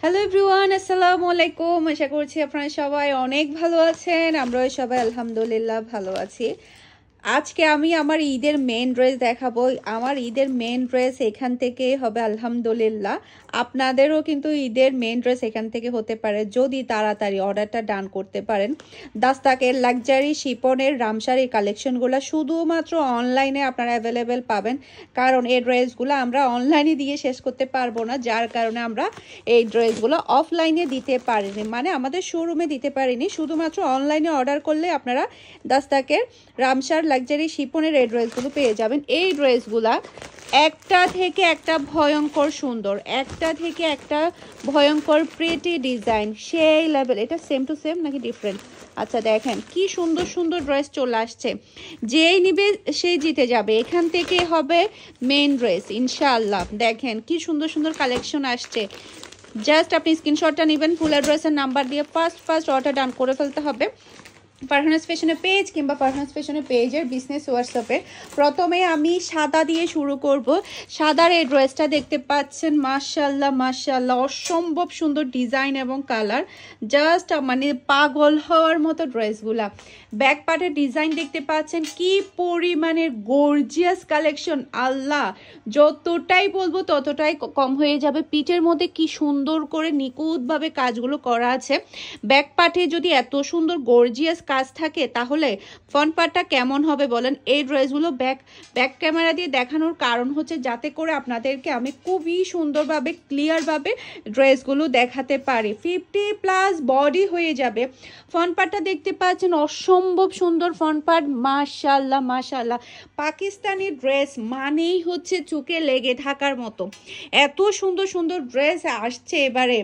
Hello everyone, আসসালামু আলাইকুম। আশা করছি আপনারা সবাই অনেক ভালো আছেন। আমরাও সবাই আলহামদুলিল্লাহ ভালো আছি। আজকে আমি আমার ঈদের মেন ড্রেস দেখাবো। আমার ঈদের মেন ড্রেস এখান থেকে হবে আলহামদুলিল্লাহ। আপনাদেরও কিন্তু ঈদের মেন ড্রেস এখান থেকে হতে পারে যদি তাড়াতাড়ি অর্ডারটা ডান করতে পারেন। দাস্তাকের লাক্সারি শিপনের রামসারি কালেকশনগুলো শুধুমাত্র অনলাইনে আপনারা অ্যাভেলেবেল পাবেন, কারণ এই ড্রেসগুলো আমরা অনলাইনে দিয়ে শেষ করতে পারবো না, যার কারণে আমরা এই ড্রেসগুলো অফলাইনে দিতে পারিনি, মানে আমাদের শোরুমে দিতে পারিনি। শুধুমাত্র অনলাইনে অর্ডার করলে আপনারা দাস্তাকের রামসার লাক্সারি শিপনের এই ড্রেসগুলো পেয়ে যাবেন। এই ড্রেসগুলা একটা থেকে একটা ভয়ঙ্কর সুন্দর, একটা থেকে একটা ভয়ঙ্কর প্রিটি ডিজাইন, সেই লেভেল। এটা সেম টু সেম নাকি ডিফারেন্ট? আচ্ছা দেখেন কি সুন্দর সুন্দর ড্রেস চলে আসছে। যেই নিবে সেই জিতে যাবে। এখান থেকে হবে মেন ড্রেস ইনশাআল্লাহ। দেখেন কি সুন্দর সুন্দর কালেকশন আসছে। জাস্ট আপনি স্ক্রিনশটটা নেবেন, ফুল অ্যাড্রেসের নাম্বার দিয়ে ফার্স্ট অর্ডার ডান করে ফেলতে হবে ফারহানাস ফ্যাশনের পেজ কিংবা ফারহানাস ফ্যাশনের পেজের বিজনেস হোয়াটসঅ্যাপে। প্রথমে আমি সাদা দিয়ে শুরু করব। সাদার এই ড্রেসটা দেখতে পাচ্ছেন, মাশাআল্লাহ মাশাআল্লাহ, অসম্ভব সুন্দর ডিজাইন এবং কালার। জাস্ট মানে পাগল হওয়ার মতো ড্রেসগুলা। ব্যাক পার্টের ডিজাইন দেখতে পাচ্ছেন, কি পরিমাণের গর্জিয়াস কালেকশন। আল্লাহ, যতটাই বলবো ততটাই কম হয়ে যাবে। পিঠের মধ্যে কি সুন্দর করে নিখুঁতভাবে কাজগুলো করা আছে। ব্যাক পার্টে যদি এত সুন্দর গর্জিয়াস কাজ থাকে তাহলে ফ্রন্ট পার্টটা কেমন হবে বলেন। এই ড্রেসগুলো ব্যাক ক্যামেরা দিয়ে দেখানোর কারণ হচ্ছে যাতে করে আপনাদেরকে আমি খুবই সুন্দরভাবে ক্লিয়ারভাবে ড্রেসগুলো দেখাতে পারি। 50+ বডি হয়ে যাবে। ফ্রন্ট পার্টটা দেখতে পাচ্ছেন, অসম্ভব সুন্দর ফ্রন্ট পার্ট। মাশাআল্লাহ মাশাআল্লাহ, পাকিস্তানি ড্রেস মানেই হচ্ছে চোখে লেগে থাকার মতো। এত সুন্দর সুন্দর ড্রেস আসছে এবারে,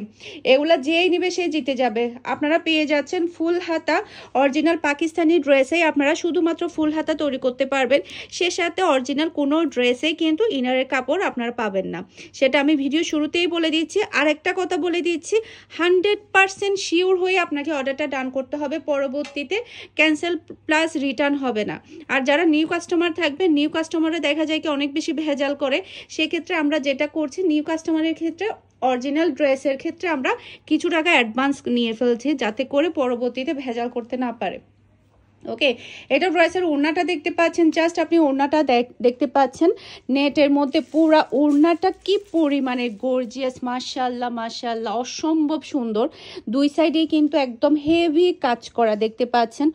এগুলা যেই নিবে সে জিতে যাবে। আপনারা পেয়ে যাচ্ছেন ফুল হাতা অরিজিনাল পাকিস্তানি ড্রেসেই আপনারা শুধুমাত্র ফুল হাতা তৈরি করতে পারবেন। সে সাথে অরিজিনাল কোনো ড্রেসেই কিন্তু ইনারের কাপড় আপনারা পাবেন না, সেটা আমি ভিডিও শুরুতেই বলে দিচ্ছি। আর একটা কথা বলে দিচ্ছি, 100% শিওর হয়ে আপনাকে অর্ডারটা ডান করতে হবে। পরবর্তীতে ক্যান্সেল প্লাস রিটার্ন হবে না। আর যারা নিউ কাস্টমার থাকবে, নিউ কাস্টমারে দেখা যায় কি অনেক বেশি ভেজাল করে। সেক্ষেত্রে আমরা যেটা করছি, নিউ কাস্টমারের ক্ষেত্রে অরিজিনাল ড্রেসের ক্ষেত্রে আমরা কিছু টাকা অ্যাডভান্স নিয়ে ফেলছি, যাতে করে পরবর্তীতে ভেজাল করতে না পারে। ওকে, এটা ড্রেসের ওড়নাটা দেখতে পাচ্ছেন। জাস্ট আপনি ওড়নাটা দেখতে পাচ্ছেন, নেটের মধ্যে পুরা ওড়নাটা কি পরিমাণে গর্জিয়াস। মাশাআল্লাহ মাশাআল্লাহ, অসম্ভব সুন্দর। দুই সাইডে কিন্তু একদম হেভি কাজ করা দেখতে পাচ্ছেন,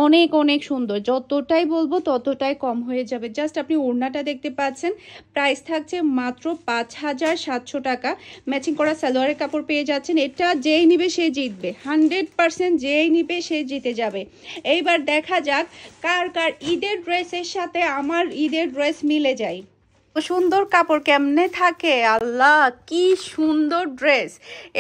অনেক অনেক সুন্দর। যতটাই বলবো ততটাই কম হয়ে যাবে। জাস্ট আপনি ওড়নাটা দেখতে পাচ্ছেন। প্রাইস থাকছে মাত্র 5700 টাকা। ম্যাচিং করা সালোয়ারের কাপড় পেয়ে যাচ্ছেন। এটা যেই নিবে সে জিতবে, 100% যেই নিবে সে জিতে যাবে। এইবার দেখা যাক কার কার ঈদের ড্রেসের সাথে আমার ঈদের ড্রেস মিলে যায়। সুন্দর কাপড় কেমনে থাকে, আল্লাহ কি সুন্দর ড্রেস।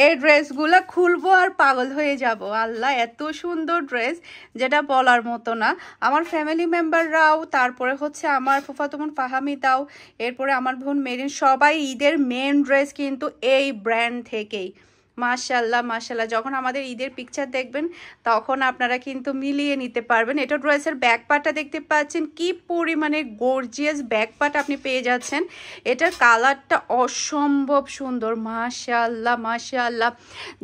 এই ড্রেসগুলো খুলবো আর পাগল হয়ে যাব। আল্লাহ, এত সুন্দর ড্রেস যেটা বলার মতো না। আমার ফ্যামিলি মেম্বাররাও, তারপরে হচ্ছে আমার ফুফাতো বোন ফাহামিদাও, এরপরে আমার বোন মেরিন, সবাই ঈদের মেন ড্রেস কিন্তু এই ব্র্যান্ড থেকেই। মাশাআল্লাহ মাশাআল্লাহ, যখন আমাদের ঈদের পিকচার দেখবেন তখন আপনারা কিন্তু মিলিয়ে নিতে পারবেন। এটা ড্রেসের ব্যাক পার্টটা দেখতে পাচ্ছেন, কি পরিমাণে গর্জিয়াস ব্যাক পার্ট আপনি পেয়ে যাচ্ছেন। এটার কালারটা অসম্ভব সুন্দর। মাশাআল্লাহ মাশাআল্লাহ,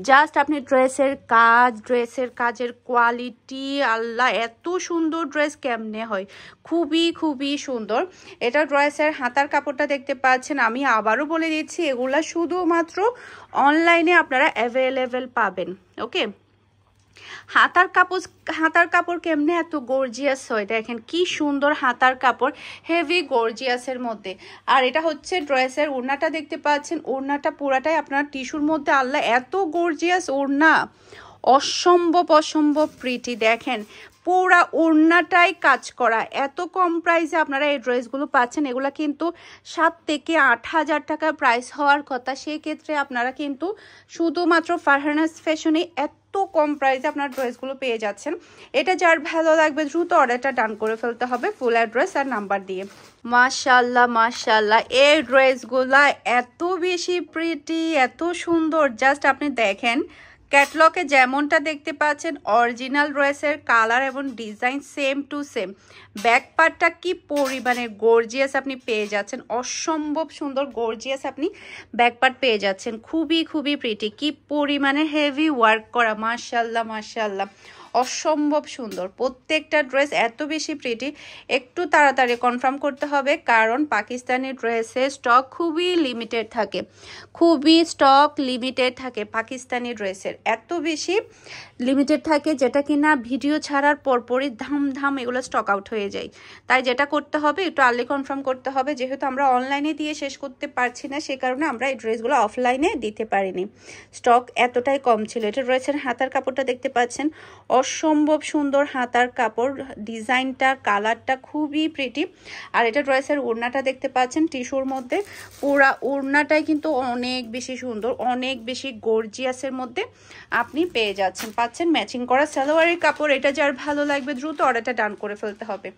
জাস্ট আপনি ড্রেসের কাজ, ড্রেসের কাজের কোয়ালিটি, আল্লাহ এত সুন্দর ড্রেস কেমনে হয়, খুবই খুবই সুন্দর। এটা ড্রেসের হাতার কাপড়টা দেখতে পাচ্ছেন। আমি আবারও বলে দিচ্ছি, এগুলা শুধুমাত্র অনলাইনে আপনারা অ্যাভেলেবেল পাবেন। ওকে, হাতার কাপড় কেমনে এত গর্জিয়াস হয়, দেখেন কি সুন্দর হাতার কাপড়, হেভি গর্জিয়াসের মধ্যে। আর এটা হচ্ছে ড্রেসের ওড়নাটা দেখতে পাচ্ছেন। ওড়নাটা পুরাটাই আপনার টিস্যুর মধ্যে। আল্লাহ, এত গর্জিয়াস ওড়না, অসম্ভব অসম্ভব প্রিটি। দেখেন পুরা ওড়নাটাই কাজ করা। এত কম প্রাইসে আপনারা এই ড্রেসগুলো পাচ্ছেন। এগুলো কিন্তু 7 থেকে 8,000 টাকা প্রাইস হওয়ার কথা। সেই ক্ষেত্রে আপনারা কিন্তু শুধুমাত্র ফারহানাস ফ্যাশনে এত কম প্রাইসে আপনার ড্রেসগুলো পেয়ে যাচ্ছেন। এটা যার ভালো লাগবে দ্রুত অর্ডারটা ডান করে ফেলতে হবে ফুল অ্যাড্রেস আর নাম্বার দিয়ে। মাশাআল্লাহ মাশাআল্লাহ, এই ড্রেসগুলা এত বেশি প্রিটি, এত সুন্দর। জাস্ট আপনি দেখেন ক্যাটলগে যেমনটা দেখতে পাচ্ছেন অরিজিনাল ড্রেসের কালার এবং design same to same. Back পার্টটা কি পরিমাণে গর্জিয়াস আপনি পেয়ে যাচ্ছেন, অসম্ভব সুন্দর গর্জিয়াস আপনি ব্যাক পার্ট পেয়ে যাচ্ছেন, খুবই খুবই প্রিটি, কি পরিমাণে হেভি ওয়ার্ক করা, মাশাআল্লাহ মাশাআল্লাহ, অসম্ভব সুন্দর। প্রত্যেকটা ড্রেস এত বেশি প্রিটি। একটু তাড়াতাড়ি কনফার্ম করতে হবে, কারণ পাকিস্তানি ড্রেসের স্টক খুবই লিমিটেড থাকে, খুবই স্টক লিমিটেড থাকে পাকিস্তানি ড্রেসের, এত বেশি লিমিটেড থাকে যেটা কিনা ভিডিও ছাড়ার পরপরই ধাম ধাম এগুলো স্টক আউট হয়ে যায়। তাই যেটা করতে হবে, একটু আর্লি কনফার্ম করতে হবে। যেহেতু আমরা অনলাইনে দিয়ে শেষ করতে পারছি না, সে কারণে আমরা এই ড্রেসগুলো অফলাইনে দিতে পারিনি, স্টক এতটাই কম ছিল। এটা ড্রেসের হাতার কাপড়টা দেখতে পাচ্ছেন, অসম্ভব সুন্দর হাতার কাপড়, ডিজাইনটা কালারটা খুবই প্রিটি। আর এটা ড্রেসের ওড়নাটা দেখতে পাচ্ছেন টিস্যুর মধ্যে, পুরা ওড়নাটাই কিন্তু অনেক বেশি সুন্দর, অনেক বেশি গর্জিয়াসের মধ্যে আপনি পেয়ে যাচ্ছেন। পাচ্ছেন ম্যাচিং করা সালোয়ারের কাপড়। এটা যার ভালো লাগবে দ্রুত অর্ডারটা ডান করে ফেলতে হবে।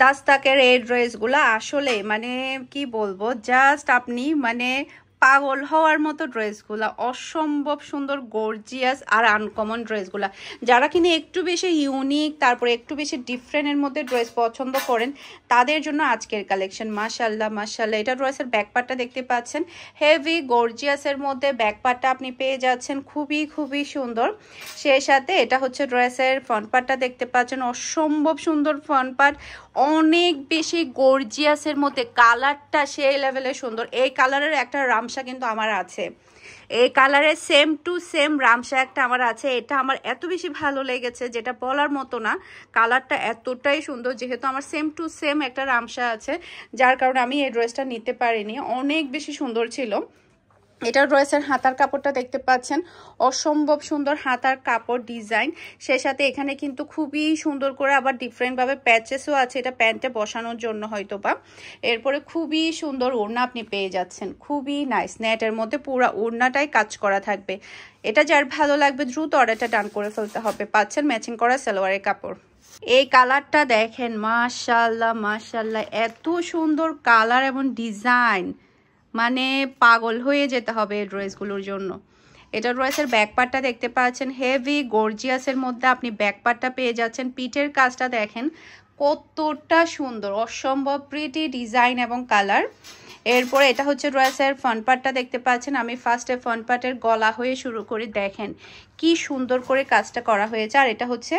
দাস্তাকের এই ড্রেসগুলো আসলে মানে কি বলবো, জাস্ট আপনি মানে পাগল হওয়ার মতো ড্রেসগুলা, অসম্ভব সুন্দর গর্জিয়াস আর আনকমন ড্রেসগুলা। যারা কিনা একটু বেশি ইউনিক, তারপরে একটু বেশি ডিফারেন্টের মধ্যে ড্রেস পছন্দ করেন, তাদের জন্য আজকের কালেকশন। মাশাআল্লাহ মাশাআল্লাহ। এটা ড্রেসের ব্যাক পার্টটা দেখতে পাচ্ছেন, হেভি গর্জিয়াসের মধ্যে ব্যাক পার্টটা আপনি পেয়ে যাচ্ছেন, খুবই খুবই সুন্দর। সেই সাথে এটা হচ্ছে ড্রেসের ফ্রন্ট পার্টটা দেখতে পাচ্ছেন, অসম্ভব সুন্দর ফ্রন্ট পার্ট, অনেক বেশি গর্জিয়াসের মধ্যে, কালারটা সেই লেভেলে সুন্দর। এই কালারের একটা রামসা কিন্তু আমার আছে, এই কালারের সেম টু সেম রামসা একটা আমার আছে। এটা আমার এত বেশি ভালো লেগেছে যেটা বলার মতো না, কালারটা এতটাই সুন্দর। যেহেতু আমার সেম টু সেম একটা রামসা আছে, যার কারণে আমি এই ড্রেসটা নিতে পারিনি, অনেক বেশি সুন্দর ছিল। এটা ড্রেসের হাতার কাপড়টা দেখতে পাচ্ছেন, অসম্ভব সুন্দর হাতার কাপড় ডিজাইন। সেই সাথে এখানে কিন্তু খুবই সুন্দর করে আবার ডিফারেন্টভাবে প্যাচেসও আছে, এটা প্যান্টে বসানোর জন্য হয়তো বা। এরপরে খুবই সুন্দর ওড়না আপনি পেয়ে যাচ্ছেন, খুবই নাইস, নেটের মধ্যে পুরো ওড়নাটাই কাজ করা থাকবে। এটা যার ভালো লাগবে দ্রুত অর্ডারটা ডান করে ফেলতে হবে। পাচ্ছেন ম্যাচিং করা সালোয়ারের কাপড়। এই কালারটা দেখেন, মাশাআল্লাহ মাশাআল্লাহ, এত সুন্দর কালার এবং ডিজাইন, মানে পাগল হয়ে যেতে হবে এই ড্রেসগুলোর জন্য। এটা ড্রেসের ব্যাক পার্টটা দেখতে পাচ্ছেন, হেভি গর্জিয়াসের মধ্যে আপনি ব্যাক পার্টটা পেয়ে যাচ্ছেন। পিঠের কাজটা দেখেন কতটা সুন্দর, অসম্ভব প্রিটি ডিজাইন এবং কালার। এরপরে এটা হচ্ছে ড্রেসের ফ্রন্ট পার্টটা দেখতে পাচ্ছেন। আমি ফার্স্টে ফ্রন্ট পার্টের গলা হয়ে শুরু করি, দেখেন কি সুন্দর করে কাজটা করা হয়েছে। আর এটা হচ্ছে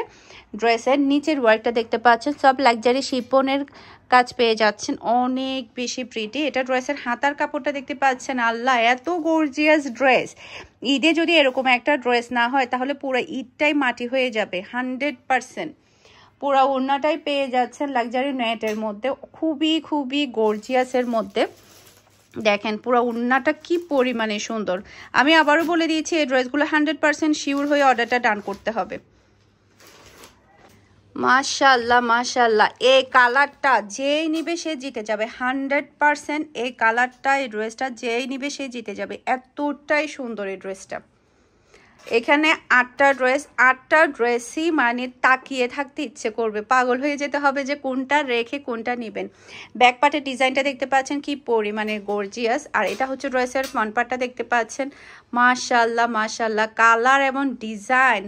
ড্রেসের নিচের ওয়ার্কটা দেখতে পাচ্ছেন, সব লাক্সারি শিপনের কাজ পেয়ে যাচ্ছেন, অনেক বেশি প্রিটি। এটা ড্রেসের হাতার কাপড়টা দেখতে পাচ্ছেন, আল্লাহ এত গর্জিয়াস ড্রেস। ঈদে যদি এরকম একটা ড্রেস না হয় তাহলে পুরো ঈদটাই মাটি হয়ে যাবে 100%। পুরো ওড়নাটাই পেয়ে যাচ্ছেন লাক্সারি নেটের মধ্যে, খুবই খুবই গর্জিয়াসের মধ্যে। দেখেন পুরো ওড়নাটা কি পরিমাণে সুন্দর। আমি আবারও বলে দিয়েছি, এই ড্রেসগুলো 100% শিওর হয়ে অর্ডারটা ডান করতে হবে। মাশাআল্লাহ মাশাআল্লাহ, এই কালারটা যেই নিবে সে জিতে যাবে 100%। এই কালারটা, এই ড্রেসটা যেই নিবে সে জিতে যাবে, এতটাই সুন্দর এই ড্রেসটা। এখানে 8টা ড্রেসই মানে তাকিয়ে থাকতে ইচ্ছে করবে, পাগল হয়ে যেতে হবে যে কোনটা রেখে কোনটা নেবেন। ব্যাক পার্টের ডিজাইনটা দেখতে পাচ্ছেন কি পরিমাণে গর্জিয়াস। আর এটা হচ্ছে ড্রেসের ফ্রন্ট পার্টটা দেখতে পাচ্ছেন, মাশাআল্লাহ মাশাআল্লাহ, কালার এবং ডিজাইন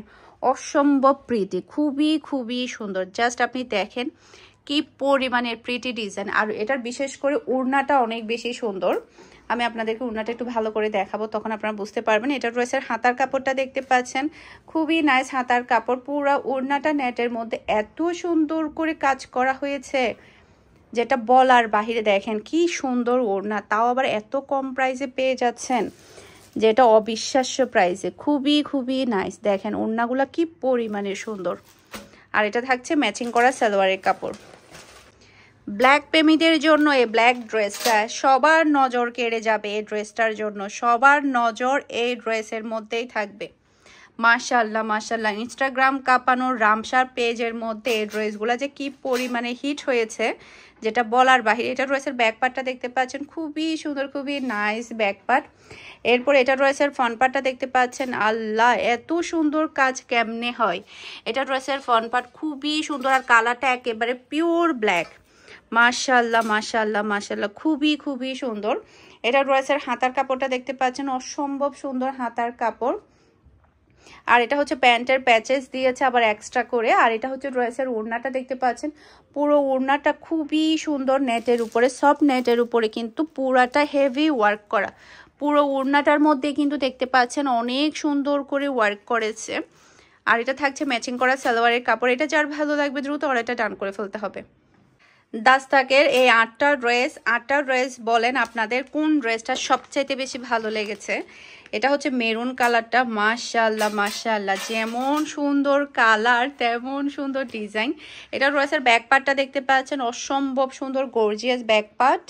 অসম্ভব প্রিটি, খুবই খুবই সুন্দর। জাস্ট আপনি দেখেন কি পরিমাণের প্রিটি ডিজাইন। আর এটার বিশেষ করে ওড়নাটা অনেক বেশি সুন্দর। আমি আপনাদেরকে ওড়নাটা একটু ভালো করে দেখাবো, তখন আপনারা বুঝতে পারবেন। এটা ড্রেসের হাতার কাপড়টা দেখতে পাচ্ছেন, খুবই নাইস হাতার কাপড়। পুরো ওড়নাটা নেটের মধ্যে এত সুন্দর করে কাজ করা হয়েছে যেটা বলার বাহিরে। দেখেন কি সুন্দর ওড়না, তাও আবার এত কম প্রাইসে পেয়ে যাচ্ছেন, যেটা অবিশ্বাস্য প্রাইসে, খুবই খুবই নাইস। দেখেন ওড়নাগুলো কি পরিমাণে সুন্দর। আর এটা থাকছে ম্যাচিং করা সালোয়ারের কাপড়। ব্ল্যাক প্রেমীদের জন্য এই ব্ল্যাক ড্রেসটা সবার নজর কেড়ে যাবে। এই ড্রেসটার জন্য সবার নজর এই ড্রেসের মধ্যেই থাকবে। মাশাআল্লাহ মাশাআল্লাহ, ইনস্টাগ্রাম কাঁপানোর রামসার পেজের মধ্যে এই ড্রেসগুলো যে কি পরিমাণে হিট হয়েছে যেটা বলার বাহিরে। এটা ড্রেসের ব্যাক পার্টটা দেখতে পাচ্ছেন, খুবই সুন্দর, খুবই নাইস ব্যাক পার্ট। এরপর এটা ড্রেসের ফ্রন্ট পার্টটা দেখতে পাচ্ছেন, আল্লাহ এত সুন্দর কাজ কেমনে হয়। এটা ড্রেসের ফ্রন্ট পার্ট খুবই সুন্দর, আর কালারটা একেবারে পিওর ব্ল্যাক। মাশাআল্লাহ মাশাআল্লাহ মাশাআল্লাহ, খুবই খুবই সুন্দর। এটা ড্রেসের হাতার কাপড়টা দেখতে পাচ্ছেন, অসম্ভব সুন্দর হাতার কাপড়। আর এটা হচ্ছে প্যান্টের প্যাচেস দিয়েছে আবার এক্সট্রা করে। আর এটা হচ্ছে ড্রেসের ওড়নাটা দেখতে পাচ্ছেন, পুরো ওড়নাটা খুবই সুন্দর নেটের উপরে, সফট নেটের উপরে কিন্তু পুরাটা হেভি ওয়ার্ক করা। পুরো ওড়নাটার মধ্যে কিন্তু দেখতে পাচ্ছেন অনেক সুন্দর করে ওয়ার্ক করেছে। আর এটা থাকছে ম্যাচিং করা সালোয়ারের কাপড়। এটা যার ভালো লাগবে দ্রুত অর্ডারটা ডান করে ফেলতে হবে। দাস্তাকের এই 8টা ড্রেস বলেন আপনাদের কোন ড্রেসটা সবচাইতে বেশি ভালো লেগেছে। এটা হচ্ছে মেরুন কালারটা, মাশাআল্লাহ মাশাআল্লাহ, যেমন সুন্দর কালার তেমন সুন্দর ডিজাইন। এটা ড্রেসের ব্যাক পার্টটা দেখতে পাচ্ছেন, অসম্ভব সুন্দর গর্জিয়াস ব্যাক পার্ট।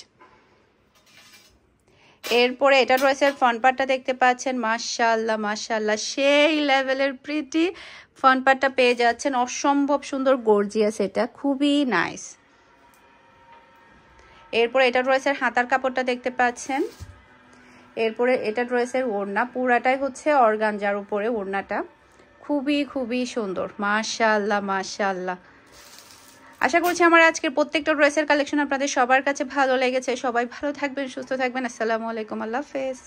এরপরে এটা ড্রেসের ফ্রন্ট পার্টটা দেখতে পাচ্ছেন, মাশাআল্লাহ মাশাআল্লাহ, সেই লেভেলের প্রিটি ফ্রন্ট পার্টটা পেয়ে যাচ্ছেন, অসম্ভব সুন্দর গর্জিয়াস, এটা খুবই নাইস। এরপরে এটা ড্রেসের হাতার কাপড়টা দেখতে পাচ্ছেন। এরপরে এটা ড্রেসের ওড়না, পুরাটাই হচ্ছে অর্গানজার উপরে ওড়নাটা, খুবই সুন্দর, মাশাআল্লাহ মাশাআল্লাহ। আশা করছি আমার আজকের প্রত্যেকটা ড্রেসের কালেকশন আপনাদের সবার কাছে ভালো লেগেছে। সবাই ভালো থাকবেন, সুস্থ থাকবেন। আসসালামু আলাইকুম, আল্লাহ হাফেজ।